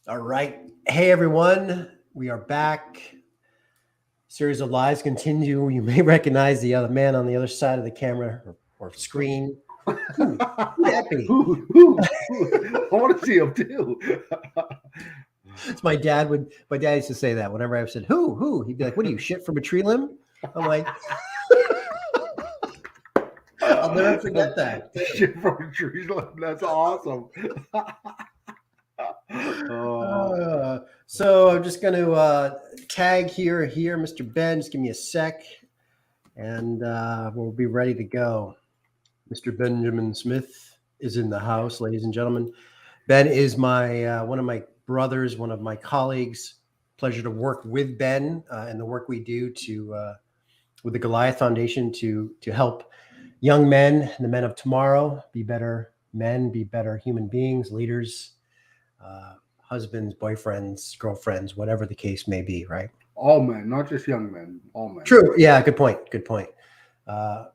All right. Hey, everyone. We are back. Series of lives continue. You may recognize the other man on the other side of the camera or screen. Who? Who would that be? Who? I want to see him too. It's my dad. My dad used to say that whenever I said, Who? He'd be like, what are you, shit from a tree limb? I'm like, I'll never forget that. Shit from trees. That's awesome. Oh, So I'm just going to tag here, Mr. Ben. Just give me a sec, and we'll be ready to go. Mr. Benjamin Smith is in the house, ladies and gentlemen. Ben is my one of my brothers, one of my colleagues. Pleasure to work with Ben and the work we do to with the Goliath Foundation to help young men, the men of tomorrow, be better men, be better human beings, leaders, husbands, boyfriends, girlfriends, whatever the case may be. Right. all men, not just young men. All men. True. Yeah. Good point. Good point.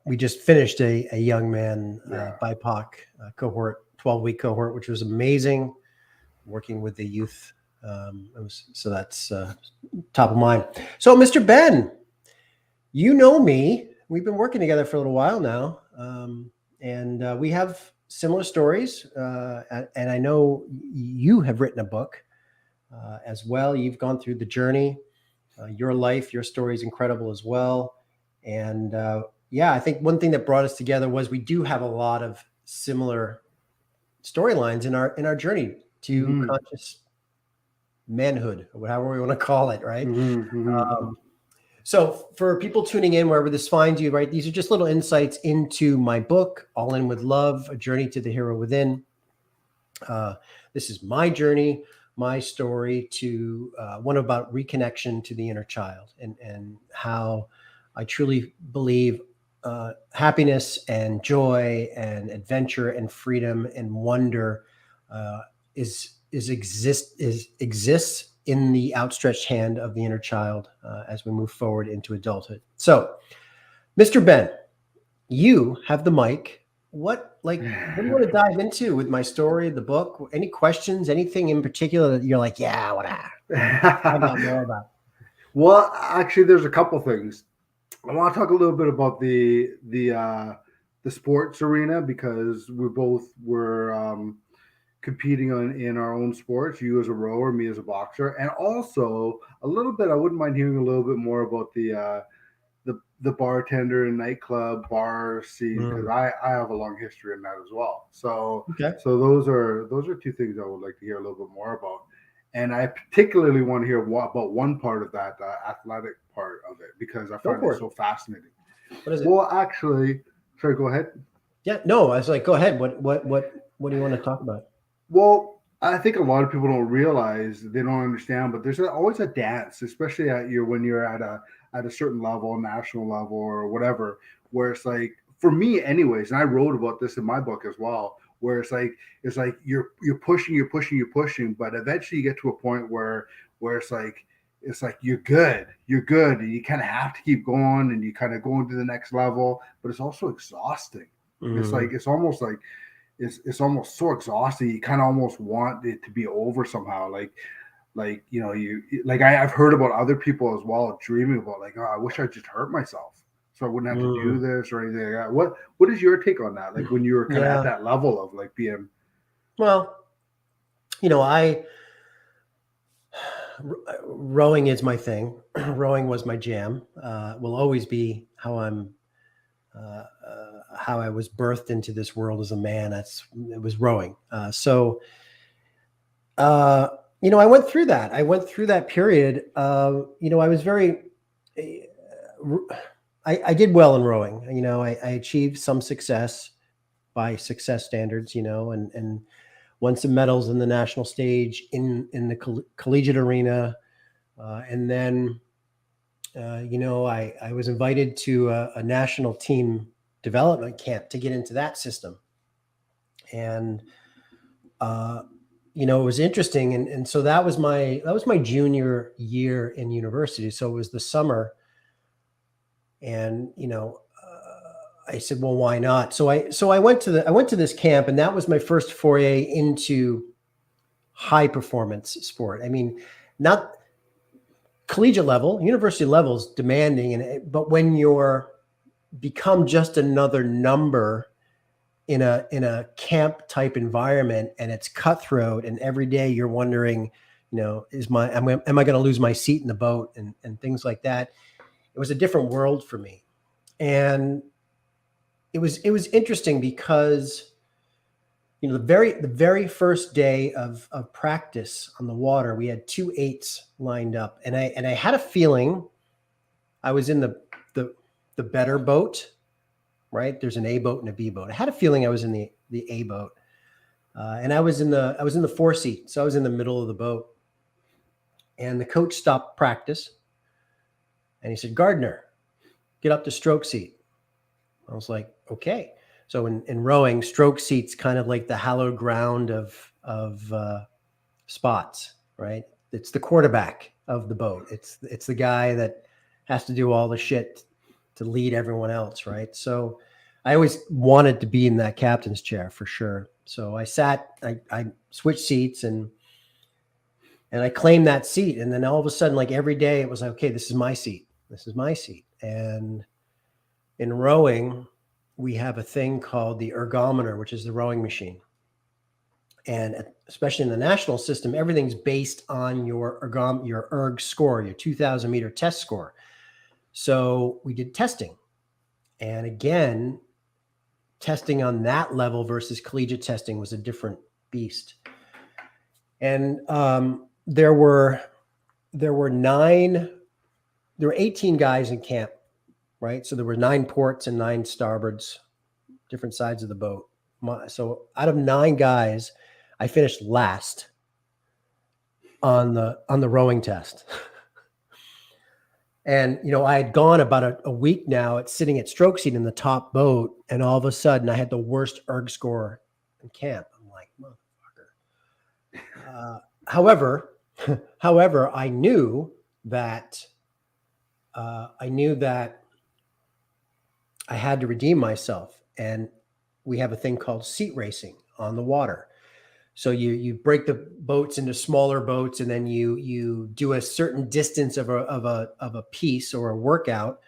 We just finished a young man BIPOC cohort, 12-week cohort, which was amazing. Working with the youth, so that's top of mind. So, Mr. Ben, you know me. We've been working together for a little while now, and we have similar stories. And I know you have written a book as well. You've gone through the journey. Your life, your story is incredible as well. And yeah, I think one thing that brought us together was we do have a lot of similar storylines in our journey to conscious manhood, or however we want to call it, right? So for people tuning in, wherever this finds you, right, these are just little insights into my book, All In With Love, A Journey to the Hero Within. This is my journey, my story to one about reconnection to the inner child and how I truly believe happiness and joy and adventure and freedom and wonder exists in the outstretched hand of the inner child as we move forward into adulthood. So, Mr. Ben, you have the mic. What do you want to dive into with my story, the book? Any questions? Anything in particular that you're like, yeah, I want to find out more about? Well, actually, there's a couple things. I want to talk a little bit about the sports arena because we both were competing in our own sports. You as a rower, me as a boxer, and also a little bit. I wouldn't mind hearing a little bit more about the bartender and nightclub bar scene because I have a long history in that as well. So so those are two things I would like to hear a little bit more about. And I particularly want to hear about one part of that athletic part of it because I find it so fascinating. What is it? Well, actually, sorry, go ahead. Yeah, no, I was like, go ahead. What do you want to talk about? Well, I think a lot of people don't realize they don't understand, but there's always a dance, especially when you're at a certain level, national level or whatever, where it's like for me, anyways, and I wrote about this in my book as well, where it's like you're pushing, but eventually you get to a point where it's like you're good, and you kind of have to keep going, and you kind of go into the next level, but it's also exhausting. It's like it's almost so exhausting. You kind of almost want it to be over somehow. I've heard about other people as well dreaming about like, oh, I wish I just hurt myself so I wouldn't have to do this or anything like that. What is your take on that? Like when you were kind of at that level of like being. Well, rowing is my thing. Rowing was my jam. Will always be how how I was birthed into this world as a man. It was rowing. I went through that. I went through that period. I was very. I did well in rowing. I achieved some success by success standards. And won some medals in the national stage in the collegiate arena, and then I was invited to a national team development camp to get into that system, and it was interesting, and so that was my junior year in university. So it was the summer, and I said, well, why not? So I went to this camp, and that was my first foray into high performance sport. I mean, not collegiate level, university level is demanding, but when you're become just another number in a camp type environment, and it's cutthroat, and every day you're wondering, am I going to lose my seat in the boat, and things like that. It was a different world for me, and it was interesting because the very first day of practice on the water, we had 2 8s lined up, and I had a feeling I was in the better boat, right? There's an A boat and a B boat. I had a feeling I was in the A boat, and I was in the 4 seat, so I was in the middle of the boat. And the coach stopped practice, and he said, "Gardner, get up to stroke seat." I was like, "Okay." So in rowing, stroke seat's kind of like the hallowed ground of spots, right? It's the quarterback of the boat. It's the guy that has to do all the shit to lead everyone else, right? So I always wanted to be in that captain's chair for sure. So I switched seats and I claimed that seat. And then all of a sudden, like every day, it was like, okay, this is my seat. This is my seat. And in rowing, we have a thing called the ergometer, which is the rowing machine. And especially in the national system, everything's based on your erg score, your 2,000 meter test score. So we did testing. And again, testing on that level versus collegiate testing was a different beast. And there were 18 guys in camp, right? So there were 9 ports and 9 starboards, different sides of the boat. So out of 9 guys, I finished last on the rowing test. And, I had gone about a week now at sitting at stroke seat in the top boat. And all of a sudden I had the worst erg score in camp. I'm like, motherfucker. However, I knew that I had to redeem myself. And we have a thing called seat racing on the water. So you break the boats into smaller boats, and then you do a certain distance of a piece or a workout,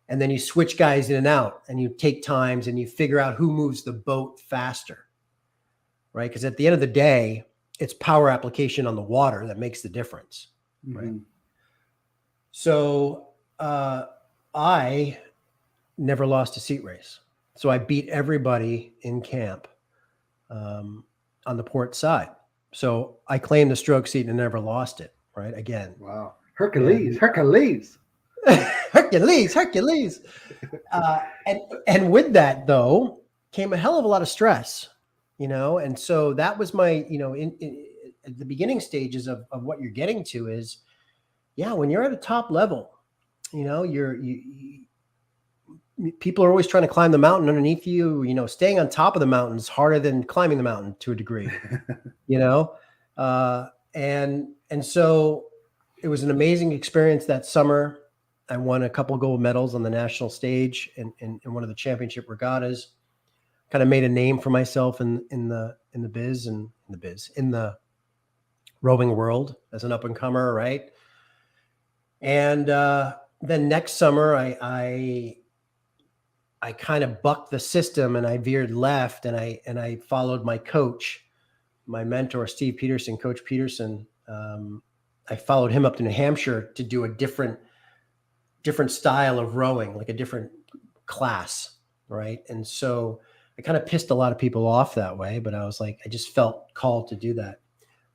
and then you switch guys in and out, and you take times, and you figure out who moves the boat faster, right? Because at the end of the day, it's power application on the water that makes the difference, right? Mm-hmm. So I never lost a seat race, so I beat everybody in camp. On the port side. So I claimed the stroke seat and never lost it, right? Again. Wow. Hercules. Hercules. And with that, though, came a hell of a lot of stress, and so that was my, in at the beginning stages of what you're getting to is, when you're at a top level, people are always trying to climb the mountain underneath you. Staying on top of the mountain is harder than climbing the mountain to a degree, and so it was an amazing experience that summer. I won a couple of gold medals on the national stage in one of the championship regattas. Kind of made a name for myself in the rowing world as an up and comer, right? And then next summer, I kind of bucked the system and I veered left, and I followed my coach, my mentor, Steve Peterson, Coach Peterson. I followed him up to New Hampshire to do a different style of rowing, like a different class, right? And so I kind of pissed a lot of people off that way, but I was like, I just felt called to do that.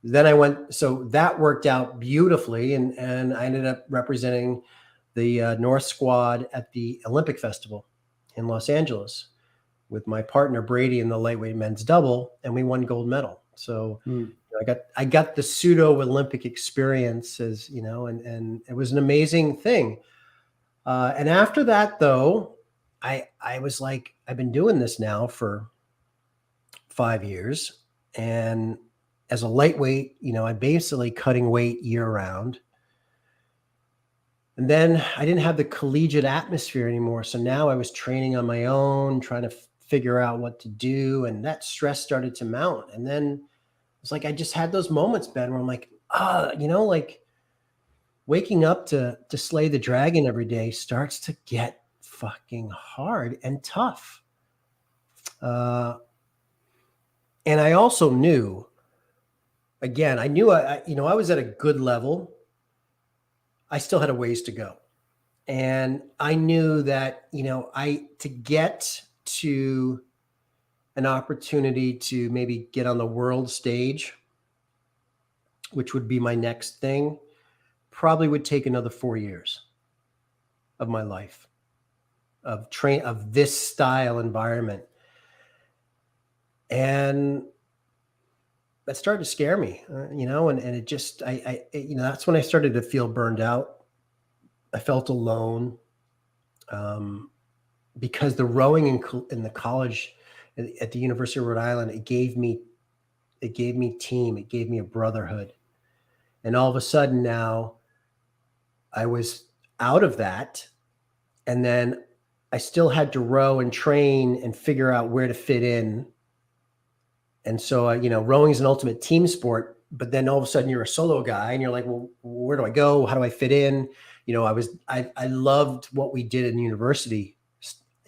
Then so that worked out beautifully, and I ended up representing the North squad at the Olympic Festival in Los Angeles with my partner Brady in the lightweight men's double, and we won gold medal. So I got the pseudo Olympic experience, as and it was an amazing thing. And after that, though, I was like, I've been doing this now for 5 years, and as a lightweight, I'm basically cutting weight year round. And then I didn't have the collegiate atmosphere anymore. So now I was training on my own, trying to figure out what to do. And that stress started to mount. And then it's like I just had those moments, Ben, where I'm like, like waking up to slay the dragon every day starts to get fucking hard and tough. And I also knew, again, I knew I was at a good level. I still had a ways to go. And I knew that, to get to an opportunity to maybe get on the world stage, which would be my next thing, probably would take another 4 years of my life of this style environment. And that started to scare me, and it just, that's when I started to feel burned out. I felt alone, because the rowing in the college at the University of Rhode Island, it gave me team, it gave me a brotherhood. And all of a sudden now I was out of that. And then I still had to row and train and figure out where to fit in. And so, rowing is an ultimate team sport, but then all of a sudden you're a solo guy and you're like, well, where do I go? How do I fit in? I loved what we did in university,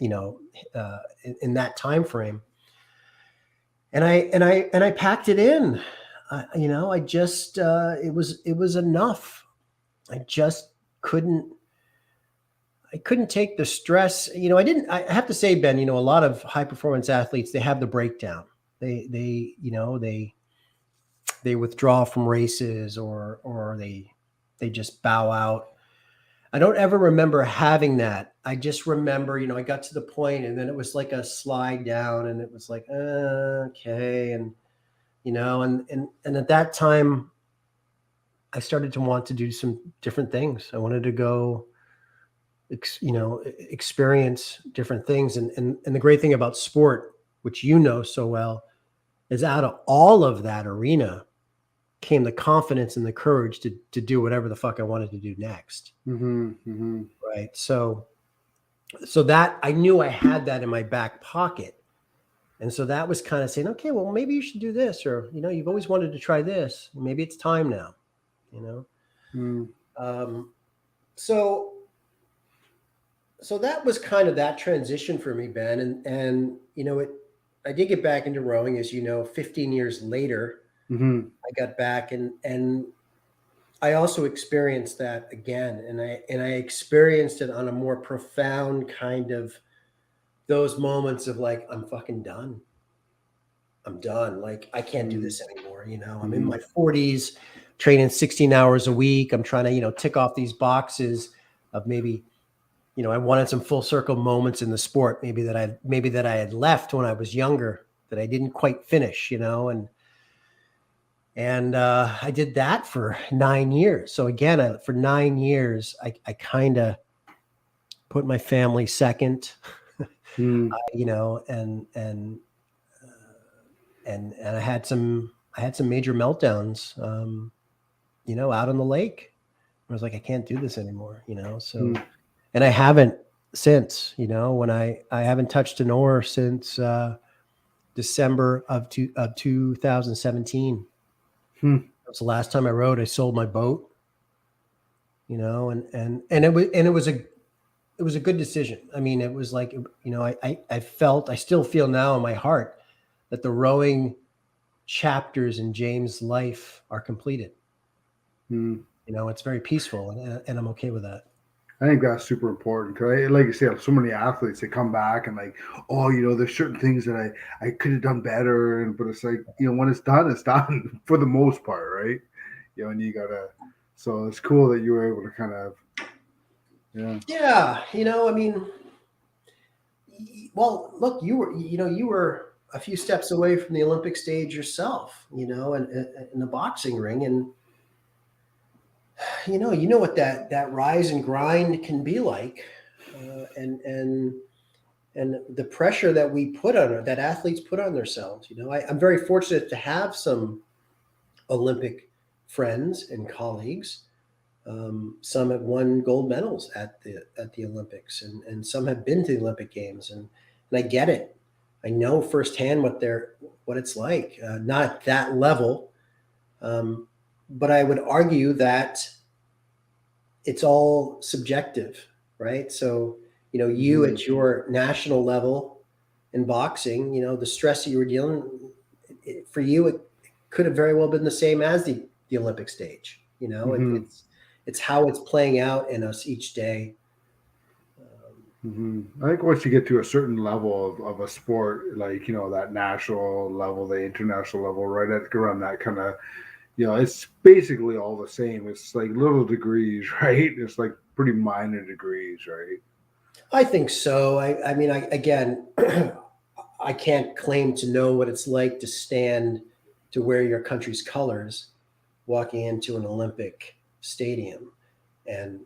in that time frame. And I packed it in. I just, it was enough. I just couldn't take the stress. I have to say, Ben, a lot of high performance athletes, they have the breakdown. They withdraw from races or they just bow out. I don't ever remember having that. I just remember, I got to the point and then it was like a slide down and it was like, okay. And, and at that time I started to want to do some different things. I wanted to go, experience different things. And the great thing about sport, which so well, is out of all of that arena came the confidence and the courage to do whatever the fuck I wanted to do next. Mm-hmm, mm-hmm. Right. So that I knew I had that in my back pocket. And so that was kind of saying, okay, well, maybe you should do this, or, you've always wanted to try this. Maybe it's time now, So that was kind of that transition for me, Ben. And I did get back into rowing, as 15 years later. Mm-hmm. I got back and I also experienced that again. And I experienced it on a more profound kind of those moments of like, I'm fucking done. I'm done. Like, I can't do this anymore. I'm in my 40s, training 16 hours a week. I'm trying to, tick off these boxes of maybe, I wanted some full circle moments in the sport, maybe that I had left when I was younger that I didn't quite finish, and I did that for 9 years. So again, for 9 years, I kind of put my family second, and I had some major meltdowns, out on the lake. I was like, I can't do this anymore, so. And I haven't since, when I haven't touched an oar since December of 2017. That was the last time I rowed. I sold my boat, and it was a good decision. I mean, it was like, I still feel now in my heart that the rowing chapters in James' life are completed. It's very peaceful and I'm okay with that. I think that's super important because, like you said, so many athletes, they come back and like, oh, there's certain things that I could have done better, but it's like, when it's done for the most part, right? And you gotta. So it's cool that you were able to kind of, yeah. I mean, well, look, you were a few steps away from the Olympic stage yourself, and in the boxing ring, and. You know what that rise and grind can be like, and the pressure that we put on that athletes put on themselves. I'm very fortunate to have some Olympic friends and colleagues. Some have won gold medals at the Olympics, and some have been to the Olympic Games, and I get it. I know firsthand what it's like. Not at that level, But I would argue that it's all subjective, right? So, you Hmm. at your national level in boxing, the stress that you were dealing for you, it could have very well been the same as the Olympic stage. Hmm. It's how it's playing out in us each day. Hmm. I think once you get to a certain level of a sport, like, that national level, the international level, right at around that kind of, it's basically all the same. It's like little degrees, right? It's like pretty minor degrees, right? I think so. I mean, again, I can't claim to know what it's like to stand to wear your country's colors walking into an Olympic stadium, and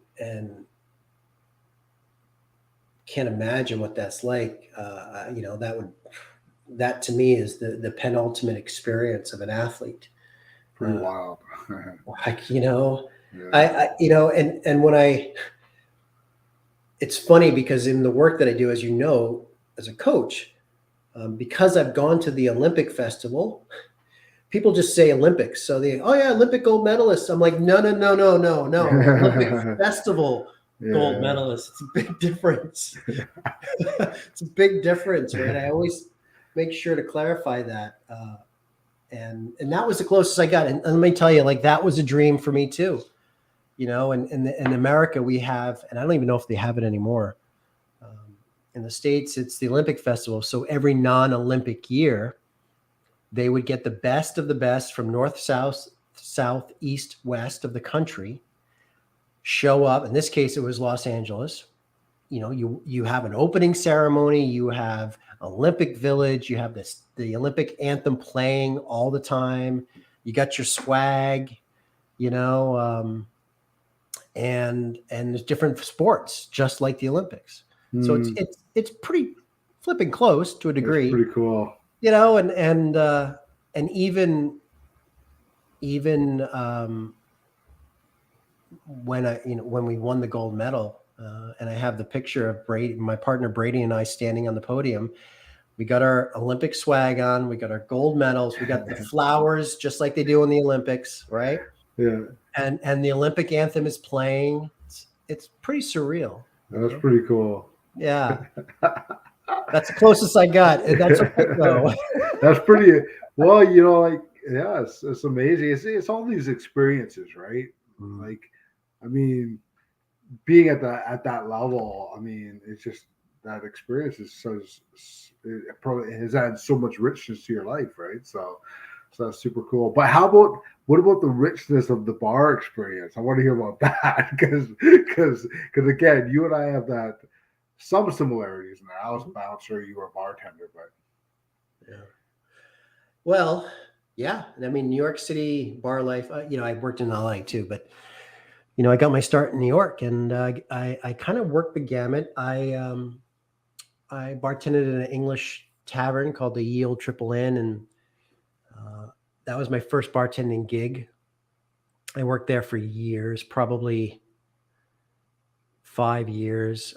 can't imagine what that's like. That to me is the penultimate experience of an athlete. Pretty Uh, wild. like Yeah. and when it's funny because in the work that I do, as as a coach, because I've gone to the Olympic festival, people just say Olympics. So oh yeah, Olympic gold medalists. I'm like, no, no, no, no, no, no. Olympic festival gold Yeah. medalists. It's a big difference. It's a big difference, right? I always make sure to clarify that. And that was the closest I got. And let me tell you, like that was a dream for me too. And in America we have, and I don't even know if they have it anymore. In the States, it's the Olympic Festival. So every non-Olympic year, they would get the best of the best from north, south, east, west of the country, show up. In this case, it was Los Angeles. You have an opening ceremony, you have Olympic Village, you have the Olympic anthem playing all the time. You got your swag, you know, and there's different sports, just like the Olympics. So it's Hmm. it's it's pretty flipping close to a That's degree, pretty cool. and even when we won the gold medal, and I have the picture of Brady, my partner Brady, and I standing on the podium. We got our Olympic swag on. We got our gold medals. We got the flowers, just like they do in the Olympics, right? Yeah, And the Olympic anthem is playing. It's pretty surreal, that's pretty cool. Yeah, that's the closest I got, and that's okay though. That's pretty well, like, yeah, it's amazing. It's all these experiences, right? Mm. Like, I mean, being at that level, I mean, it's just that experience is it probably has added so much richness to your life, right? So that's super cool. But what about the richness of the bar experience? I want to hear about that because again, you and I have that some similarities in there. I was a bouncer, you were a bartender, but Yeah. Well, yeah, and I mean New York City bar life. I worked in LA too, but I got my start in New York, and I kind of worked the gamut. I bartended in an English tavern called the Yield Triple Inn, and uh, that was my first bartending gig. I worked there for years, probably 5 years,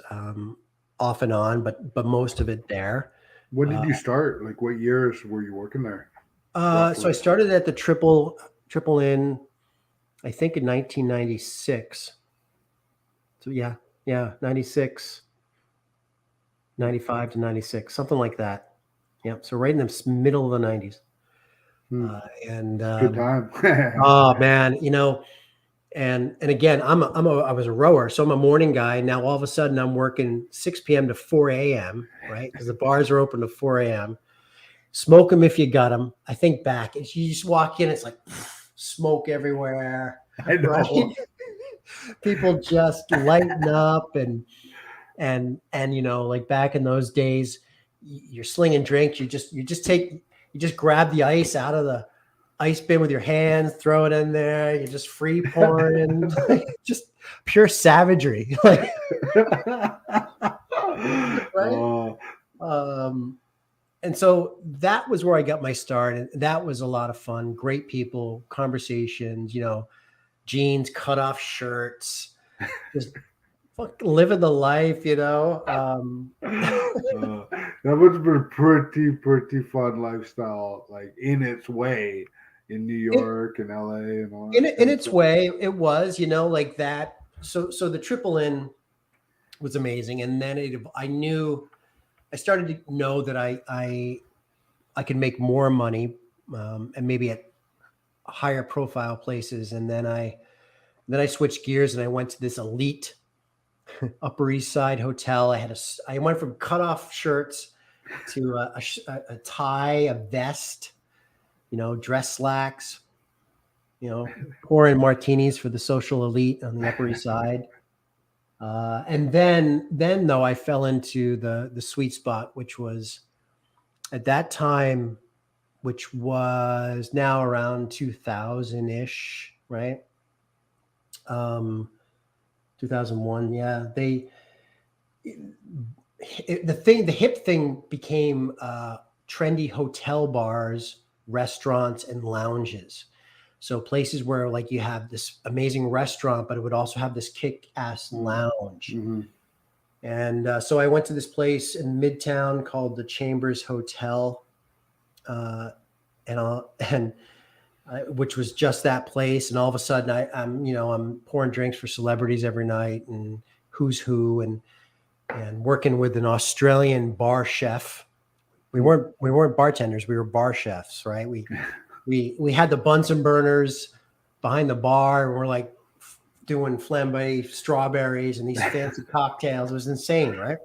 off and on, but most of it there. when did Uh, you start? Like, what years were you working there, so I roughly? started at the Triple Inn, I think in 1996. So yeah, 96, 95 to 96, something like that. Yeah, so right in the middle of the 90s. Hmm. And Good time. oh man, and again, I was a rower, so I'm a morning guy. Now all of a sudden I'm working 6 p.m. to 4 a.m., right? Because the bars are open to 4 a.m. Smoke them if you got them. I think back, you just walk in, it's like smoke everywhere, I right? know. People just lighten up, and like back in those days, you're slinging drinks. You just grab the ice out of the ice bin with your hands, throw it in there. You just free pouring, like just pure savagery, like right. Oh, Um, and so that was where I got my start, and that was a lot of fun. Great people, conversations, jeans, cut off shirts, just fucking living the life. that must have been a pretty fun lifestyle, like in its way. New It, York and LA and all in that in kind of its stuff. way, it was, like that. So the Triple Inn was amazing, and then I started to know that I could make more money, and maybe at higher profile places, and then I switched gears and I went to this elite Upper East Side hotel. I went from cutoff shirts to a tie, a vest, dress slacks, pouring martinis for the social elite on the Upper East Side. And then though I fell into the sweet spot, which was at that time, which was now around 2000 ish, right? 2001. Yeah, the hip thing became trendy hotel bars, restaurants, and lounges. So places where like you have this amazing restaurant, but it would also have this kick-ass lounge. Mm-hmm. And so I went to this place in Midtown called the Chambers Hotel, uh, and which was just that place. And all of a sudden, I'm pouring drinks for celebrities every night, and who's who, and working with an Australian bar chef. We weren't bartenders. We were bar chefs, right? We had the Bunsen burners behind the bar, and we're like doing flambe strawberries and these fancy cocktails. It was insane, right?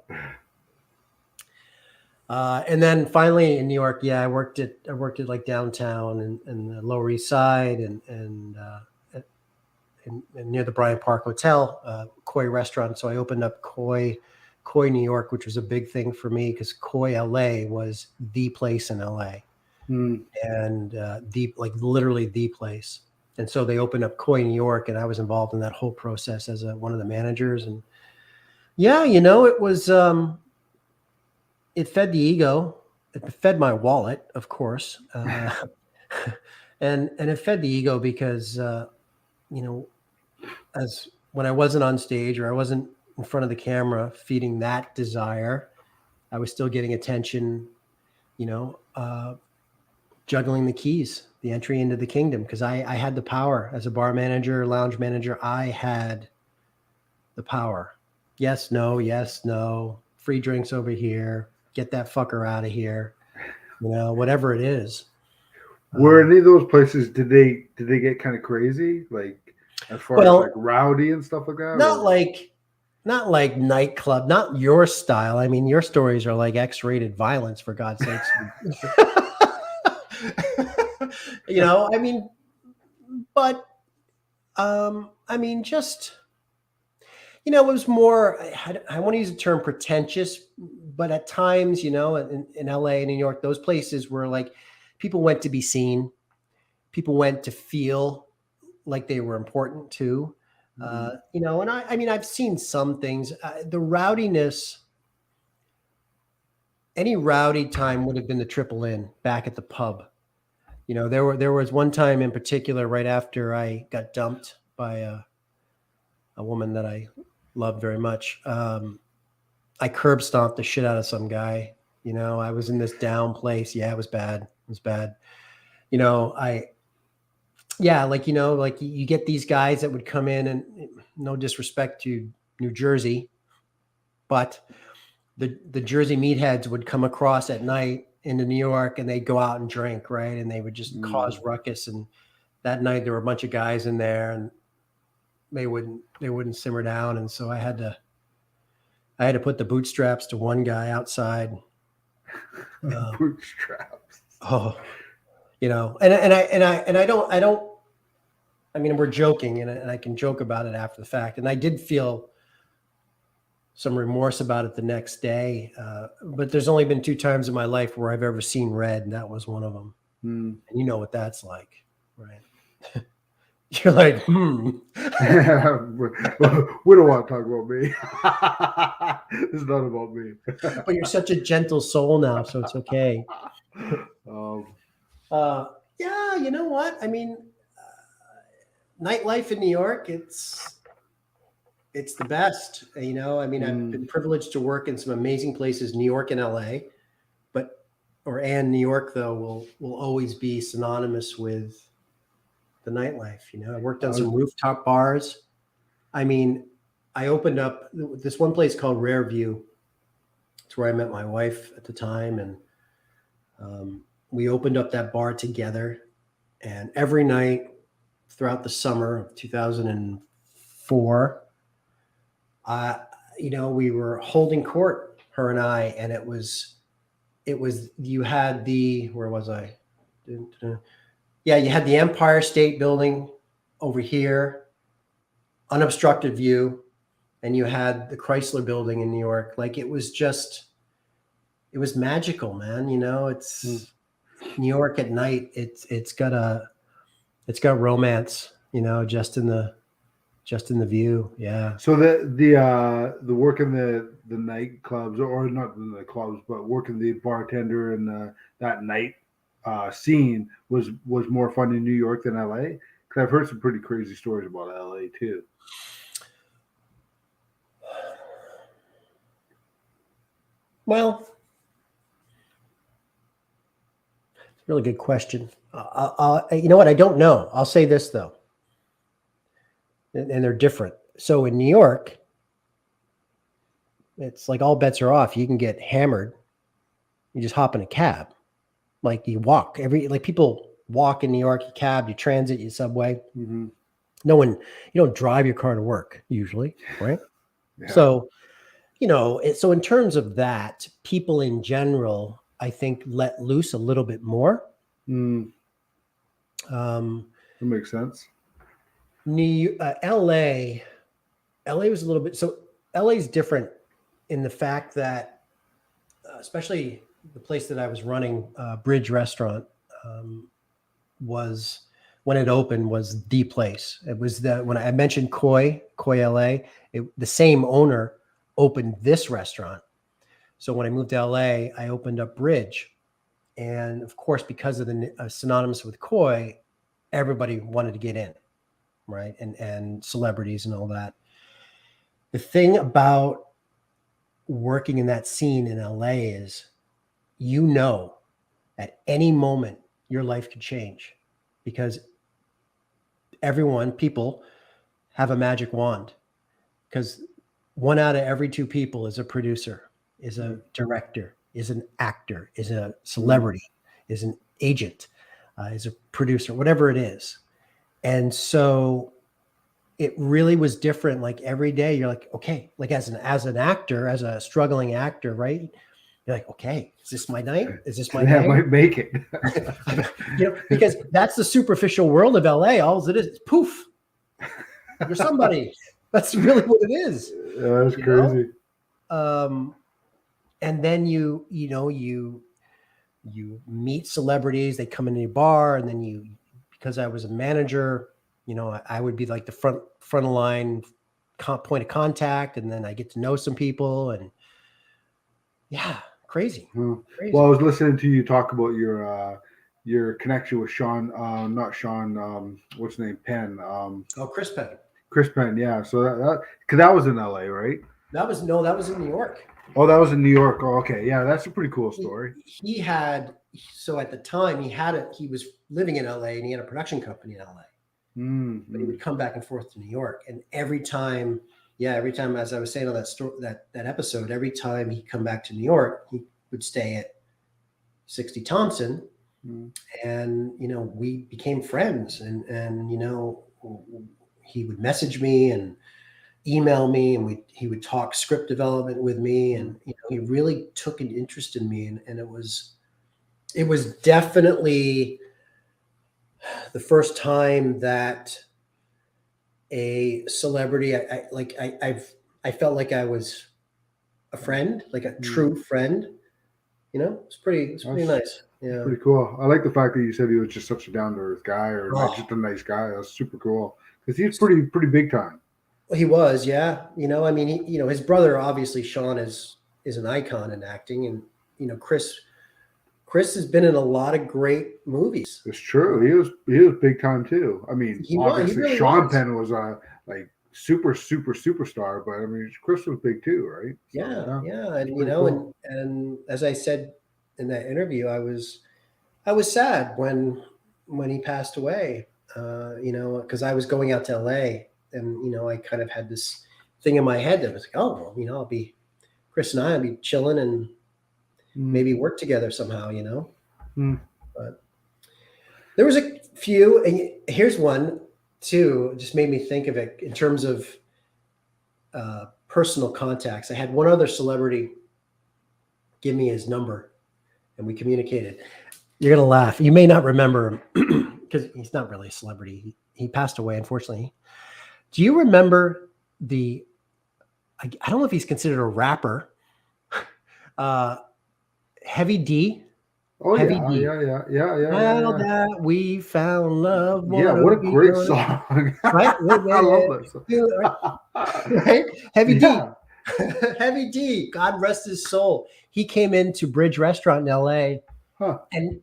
And then finally in New York, yeah, I worked at like downtown and the Lower East Side and near the Bryant Park Hotel, Koi restaurant. So I opened up Koi New York, which was a big thing for me because Koi LA was the place in LA, and literally the place. And so they opened up Koi New York, and I was involved in that whole process as one of the managers. And yeah, it was it fed the ego, it fed my wallet, of course, and it fed the ego because as when I wasn't on stage or I wasn't in front of the camera feeding that desire, I was still getting attention, juggling the keys, the entry into the kingdom, because I had the power as a bar manager, lounge manager. I had the power. Yes, no, free drinks over here. Get that fucker out of here. Whatever it is. Were any of those places did they get kind of crazy, like as far as like Well, rowdy and stuff like that? not Or? like nightclub, not your style. I mean, your stories are like X-rated violence, for God's sakes. I mean, but I mean, just it was more. I want to use the term pretentious, but at times, in LA and New York, those places were like people went to be seen, people went to feel like they were important too. And I mean, I've seen some things. The rowdiness, any rowdy time would have been the Triple Inn back at the pub. There was one time in particular right after I got dumped by a woman that I loved very much. I curb stomped the shit out of some guy. I was in this down place. Yeah, it was bad. It was bad. Like you get these guys that would come in, and no disrespect to New Jersey, but the Jersey meatheads would come across at night into New York, and they'd go out and drink, right? And they would just cause ruckus. And that night there were a bunch of guys in there, and they wouldn't simmer down. And so I had to put the bootstraps to one guy outside. Bootstraps. Oh, and I don't. I mean, we're joking, and I can joke about it after the fact. And I did feel some remorse about it the next day. But there's only been 2 times in my life where I've ever seen red, and that was one of them. And you know what that's like, right? You're like, We don't want to talk about me. It's not about me. But you're such a gentle soul now, so it's okay. Yeah, you know what? I mean, nightlife in New York, it's the best. I mean, I've been privileged to work in some amazing places, New York and LA, and New York though will always be synonymous with the nightlife. I worked on I some was, rooftop bars. I mean, I opened up this one place called Rare View. It's where I met my wife at the time, and we opened up that bar together. And every night throughout the summer of 2004, we were holding court, her and I, and you had where was I? Yeah, you had the Empire State Building over here, unobstructed view, and you had the Chrysler Building in New York. Like it was magical, man. It's New York at night. It's got romance, just in the view. Yeah. so the work in the nightclubs, or not the clubs, but working the bartender and that night scene was more fun in New York than LA. Because I've heard some pretty crazy stories about LA too. Well, it's a really good question. You know what? I don't know. I'll say this though, and they're different. So in New York, it's like all bets are off. You can get hammered. You just hop in a cab, like you walk. People walk in New York. You cab, you transit, you subway. Mm-hmm. You don't drive your car to work usually, right? Yeah. So so in terms of that, people in general, I think, let loose a little bit more. That makes sense. LA was a little bit, so LA is different in the fact that, especially the place that I was running, Bridge Restaurant, was, when it opened, was the place. It was when I mentioned Koi LA, the same owner opened this restaurant. So when I moved to LA, I opened up Bridge. And of course, because of the synonymous with Koi, everybody wanted to get in, right? And celebrities and all that. The thing about working in that scene in LA is, at any moment, your life could change, because people have a magic wand, because 1 out of every 2 people is a producer, is a director, is an actor, is a celebrity, is an agent, is a producer, whatever it is. And so it really was different. Like every day you're like, okay, like as an actor, as a struggling actor, right? You're like, okay, is this my night? Is this my Yeah, night? might make it. Because that's the superficial world of LA. All it is poof. You're somebody. That's really what it is. Yeah, that's crazy. And then you meet celebrities. They come into your bar, and then because I was a manager, I would be like the front of line point of contact, and then I get to know some people, and crazy. Well, I was listening to you talk about your connection with Sean, not Sean, what's his name, Penn. Chris Penn. Chris Penn, yeah. So because that was in LA, right? That was in New York. Oh, that was in New York. Oh, okay, yeah, that's a pretty cool story. So at the time he was living in LA, and he had a production company in LA. Mm-hmm. But he would come back and forth to New York, and every time, as I was saying on that story, that episode, every time he'd come back to New York, he would stay at 60 Thompson, and we became friends, and he would message me and email me, and he would talk script development with me, and he really took an interest in me, and it was definitely the first time that a celebrity, I felt like I was a friend, like a true friend. It's pretty nice. Yeah, pretty cool. I like the fact that you said he was just such a down to earth guy, or like just a nice guy. That's super cool, because he's pretty big time. Well, he was, yeah. His brother, obviously, Sean, is an icon in acting, and Chris has been in a lot of great movies. It's true. He was big time too. I mean, obviously really Sean Penn was a superstar, but I mean, Chris was big too, right? So, yeah. And and as I said in that interview, I was sad when he passed away. because I was going out to LA, and I kind of had this thing in my head that was like, oh, well, Chris and I'll be chilling and maybe work together somehow. But there was a few, and here's one too. It just made me think of it in terms of personal contacts. I had one other celebrity give me his number, and we communicated. You're gonna laugh. You may not remember him because he's not really a celebrity. He passed away, unfortunately. Do you remember I don't know if he's considered a rapper. Heavy D. Oh Heavy yeah, D. yeah. That we found love. Yeah, what a great song! Right? I love that song. Right? Heavy D. Yeah. Heavy D. God rest his soul. He came into Bridge Restaurant in LA, and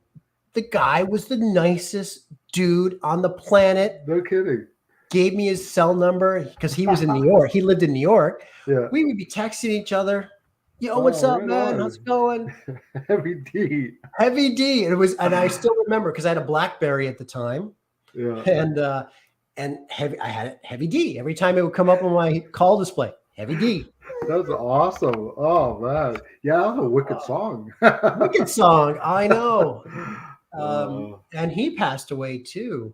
the guy was the nicest dude on the planet. No kidding. Gave me his cell number because he was in New York. He lived in New York. Yeah. We would be texting each other. Yo, what's up, man? How's it going? Heavy D. Heavy D. And I still remember because I had a BlackBerry at the time. Yeah. And I had Heavy D. Every time it would come up on my call display, Heavy D. That's awesome. Oh man. Yeah, that was a wicked song. Wicked song. I know. And he passed away too.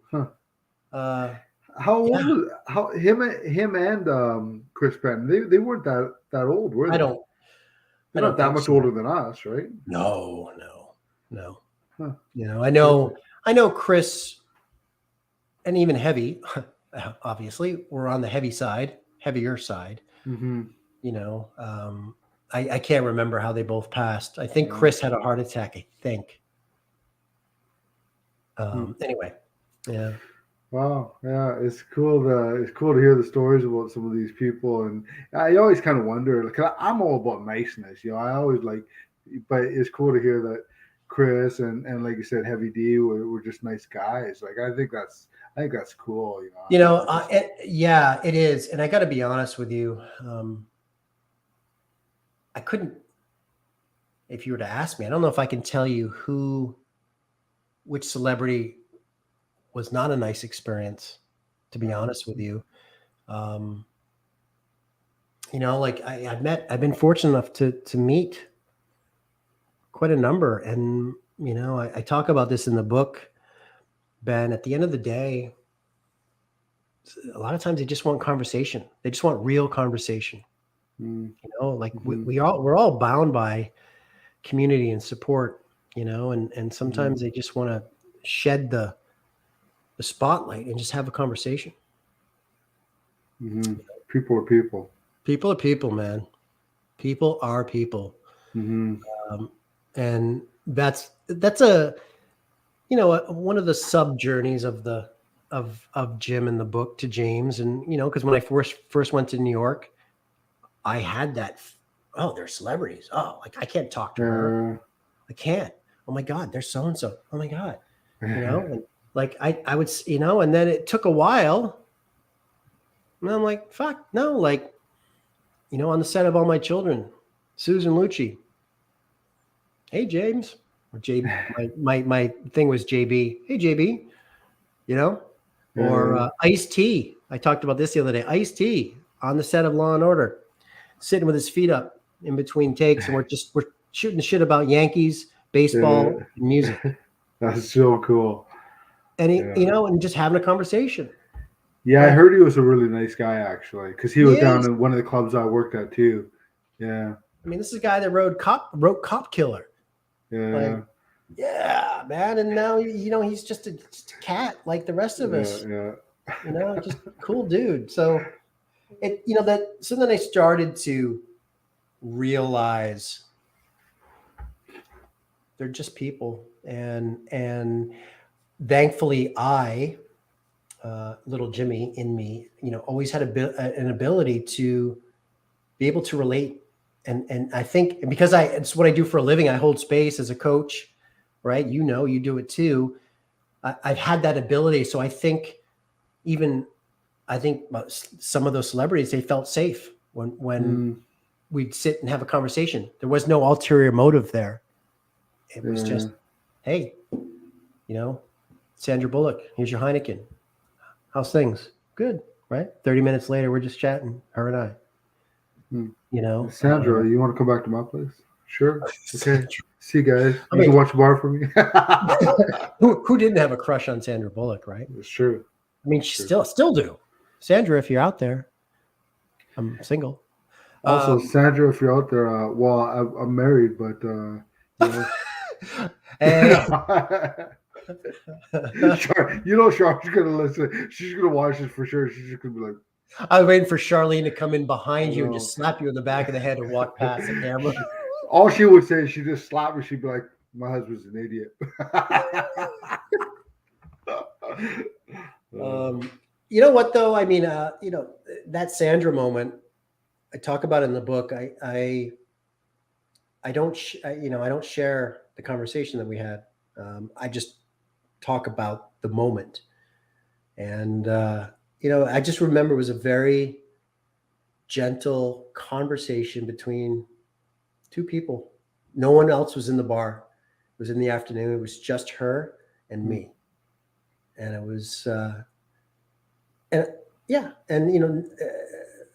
How old was him and Chris Penn? They weren't that old, were they? They're not that much older than us, right? No. Huh. I know Chris and even Heavy, obviously, were on the heavier side. Mm-hmm. I can't remember how they both passed. I think Chris had a heart attack, I think. Anyway, yeah. Wow, yeah, it's cool to hear the stories about some of these people, and I always kind of wonder. Cause I'm all about niceness, I always but it's cool to hear that Chris and like you said, Heavy D were just nice guys. Like I think that's cool, yeah, it is, and I got to be honest with you, I couldn't. If you were to ask me, I don't know if I can tell you which celebrity was not a nice experience, to be honest with you. I've been fortunate enough to meet quite a number. And, I talk about this in the book, Ben. At the end of the day, a lot of times they just want conversation. They just want real conversation. Mm-hmm. We're all bound by community and support, and sometimes they just want to shed the spotlight and just have a conversation. Mm-hmm. People are people. People are people, man. People are people. Mm-hmm. And that's a one of the sub journeys of Jim in the book to James. And because when I first went to New York, I had that. Oh, they're celebrities. Oh, like I can't talk to her. I can't. Oh my God, there's so and so. Oh my God, and like I would, and then it took a while. And I'm like, fuck, no, like, on the set of All My Children, Susan Lucci. Hey, James. Or JB. My thing was JB. Hey, JB. Or Ice-T. I talked about this the other day. Ice-T on the set of Law and Order, sitting with his feet up in between takes, and we're shooting shit about Yankees, baseball, and music. That's so cool. And and just having a conversation. Yeah, I heard he was a really nice guy, actually, because he was down in one of the clubs I worked at too. Yeah. I mean, this is a guy that wrote Cop Killer. Yeah. Yeah, man. And now, he's just a cat like the rest of us. Yeah. Just a cool dude. So so then I started to realize they're just people. And thankfully little Jimmy in me, always had an ability to be able to relate. And I think because it's what I do for a living, I hold space as a coach, right? You do it too. I've had that ability. So I think some of those celebrities, they felt safe when we'd sit and have a conversation. There was no ulterior motive there. It was just, hey, Sandra Bullock, here's your Heineken. how's things? Good, right? 30 minutes later, we're just chatting, her and I. Hmm. You know, Sandra, you want to come back to my place? Sure. Okay. See you guys. I You can mean, watch a bar for me. who didn't have a crush on Sandra Bullock, right? It's true. I mean, she still do. Sandra, if you're out there, I'm single. Also, Sandra, if you're out there, well, I'm married, but Hey, Char's gonna listen. She's gonna watch this for sure. She's just gonna be like, I was waiting for Charlene to come in I behind you and know. just slap you in the back of the head and walk past the camera. All she would say is she just slap me. She'd be like, "My husband's an idiot." You know what though? I mean, that Sandra moment I talk about in the book. I don't, I don't share the conversation that we had. I just talk about the moment, and I just remember it was a very gentle conversation between two people. No one else was in the bar. It was in the afternoon. It was just her and me, and it was, and yeah, and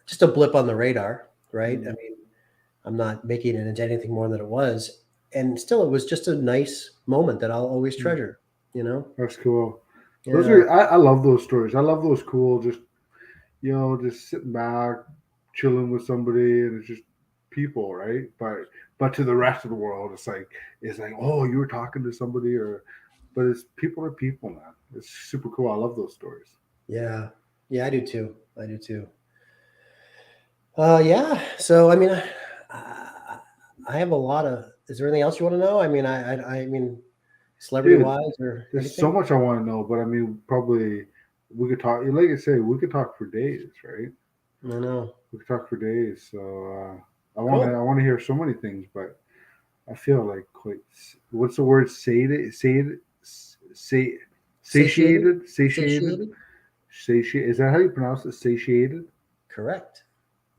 just a blip on the radar, right? I mean, I'm not making it into anything more than it was, and still, it was just a nice moment that I'll always treasure. That's cool. Yeah. Those are I love those stories. I love those cool. Just just sitting back, chilling with somebody, and it's just people, right? But to the rest of the world, it's like oh, you were talking to somebody, but it's people are people, man. It's super cool. I love those stories. Yeah, I do too. Yeah. So I mean, I have a lot of. Is there anything else you want to know? I mean, I mean, celebrity wise or there's anything? so much I want to know, but I mean, probably we could talk. Like I say, we could talk for days, right? I know. We could talk for days. So Cool. I want to hear so many things, but I feel like quite. What's the word? Satiated. Satiated. Satiated. Satiated. Is that how you pronounce it? Satiated. Correct.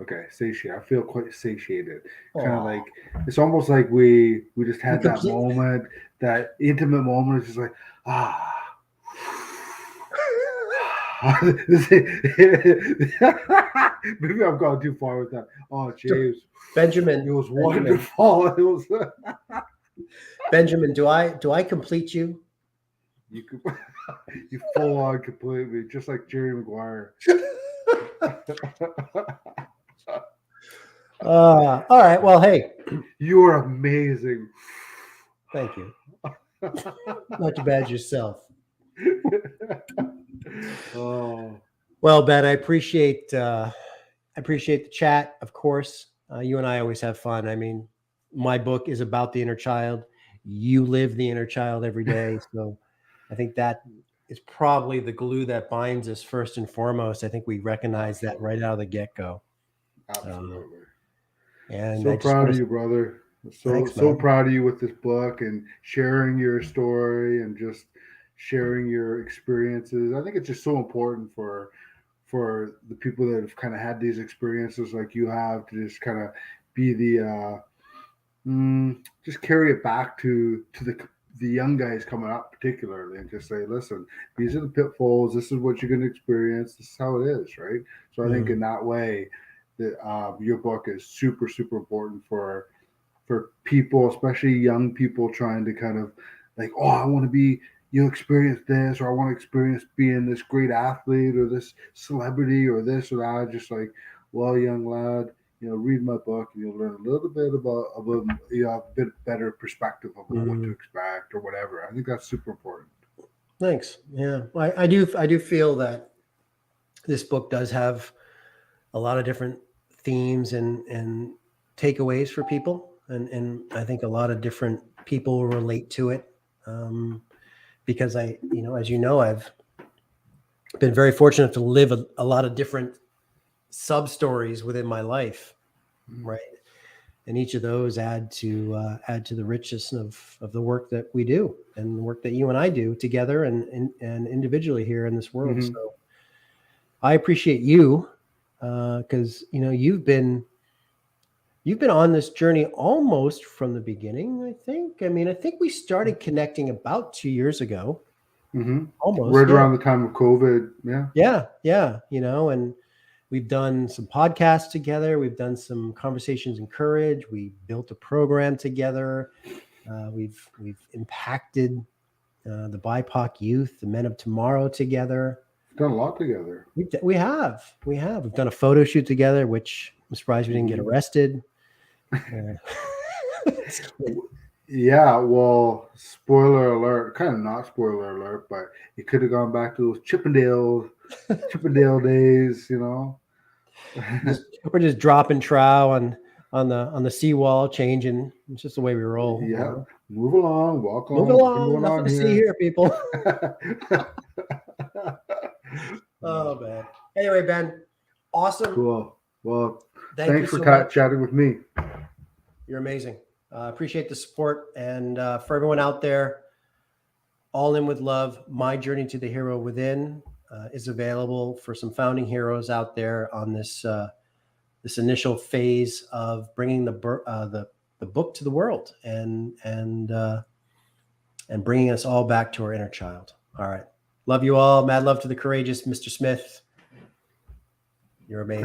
Okay, satiated. I feel quite satiated. Kind of Aw. like it's almost like we just You had that complete. moment, that intimate moment. It's just like Maybe I've gone too far with that. Oh, James, Benjamin. it was wonderful. It was. Benjamin, do I complete you? You could, you full on completely, just like Jerry Maguire. All right. Well, hey. You are amazing. Thank you. Not too bad yourself. Oh. Well, Ben, I appreciate the chat. Of course, you and I always have fun. I mean, my book is about the inner child. You live the inner child every day, so I think that is probably the glue that binds us first and foremost. I think we recognize that right out of the get-go. Absolutely. And so proud of you, brother. Thanks, So man. proud of you with this book and sharing your story and just sharing your experiences. I think it's just so important for the people that have kind of had these experiences like you have to just kind of be the just carry it back to the young guys coming up particularly and just say, listen, these are the pitfalls, this is what you're going to experience, this is how it is, right? So I think in that way that your book is super important for people, especially young people trying to kind of like, oh, I want to be experience this, or I want to experience being this great athlete or this celebrity or this or that. Just like, well, young lad, read my book and you'll learn a little bit about a bit better perspective of what to expect or whatever. I think that's super important. Thanks. Yeah, I do feel that this book does have a lot of different themes and takeaways for people, and I think a lot of different people relate to it, because as I've been very fortunate to live a lot of different sub stories within my life, right? And each of those add to the richness of the work that we do and the work that you and I do together and individually here in this world. Mm-hmm. So I appreciate you, because you've been on this journey almost from the beginning. I think we started connecting about 2 years ago. almost. Right Yeah. around the time of COVID. Yeah. Yeah. And we've done some podcasts together. We've done some conversations in courage. We built a program together. We've impacted the BIPOC youth, the men of tomorrow together. We've done a lot together. We have. We've done a photo shoot together, which I'm surprised we didn't get arrested. Yeah, well, spoiler alert, kind of not spoiler alert, but it could have gone back to those Chippendale days, We're just dropping trow on the seawall, changing. It's just the way we roll. Yeah, move along, walk Move on, nothing along. going Nothing on to see here, people. here. Oh man. Anyway, Ben, awesome. Cool. Well, Thank you thanks for so much. chatting with me. You're amazing. Appreciate the support. And for everyone out there, All In With Love, My Journey to the Hero Within is available for some founding heroes out there on this this initial phase of bringing the book to the world and bringing us all back to our inner child. All right. Love you all. Mad love to the courageous Mr. Smith. You're amazing.